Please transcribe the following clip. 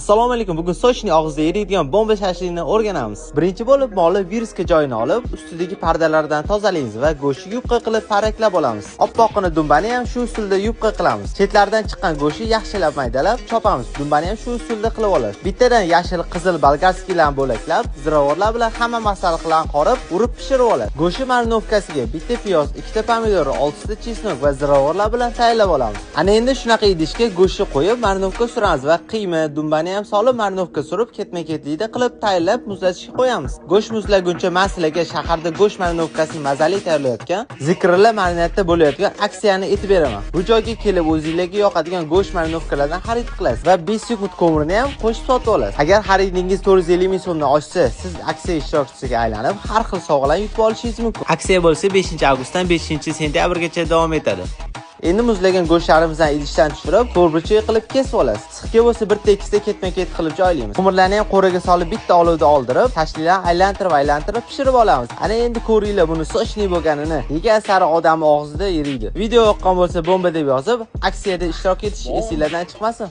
Assalomu alaykum. Bugun sochning og'zida eriydigan bomba shashlikni o'rganamiz. Birinchi bo'lib molni virusga joyini olib, ustidagi pardalardan tozalaymiz va go'shtni yupqa qilib paraklab olamiz. Oppoqini dumbani ham shu usulda yupqa qilamiz. Chetlaridan chiqqan go'shtni yaxshilab maydalab chopamiz. Dumbani ham shu usulda qilib olamiz. Bittadan yashil, qizil bolgarskiylarni bo'laklab, ziravorlar bilan hamma masalliqlarni qorib, urib pishirib olamiz. Go'sht marinovkasiga bitta piyoz, ikkita pomidor, 6 ta chesnok va ziravorlar bilan tayyorlab olamiz. Ana endi shunaqa idishga go'shtni qo'yib, marinovka suramiz va qiyma, dumbani ham solib marinovka surib ketma-ketlikda qilib tayyorlab muzlatishga qo'yamiz. Go'sht muzlaguncha men sizlarga shaharda go'sht marinovkasini mazali tayyorlayotgan, zikrli marinadda bo'layotgan aksiyani aytib beraman. Bu joyga kelib o'zingizlarga yoqadigan go'sht marinovkalardan xarid qilasiz va 5 sekund ko'mirini ham qo'shib sotib olasiz. Agar xaridingiz 450 ming so'mdan oshsa, siz aksiya ishtirokchisiga aylanib, har xil sovg'alarni yutib olishingiz mumkin. Aksiya bo'lsa 5-avgustdan 5-sentyabrgacha davom etadi. Endi muzlagan go'shtlarimizni idishdan tushirib, to'rtburchak qilib kesib olasiz. Issiqga bo'lsa bir tekisda ketma-ket qilib joylaymiz. Xamirlarni ham qo'raga solib bitta olovda oldirib, tashliklarni aylantirib pishirib olamiz. Ana endi ko'ringlar buni sochli bo'lganini. Yegan sari odam og'zida eriydi. Video yoqqan bo'lsa bomba deb yozib, aksiyada ishtirok etish esingizdan chiqmasin.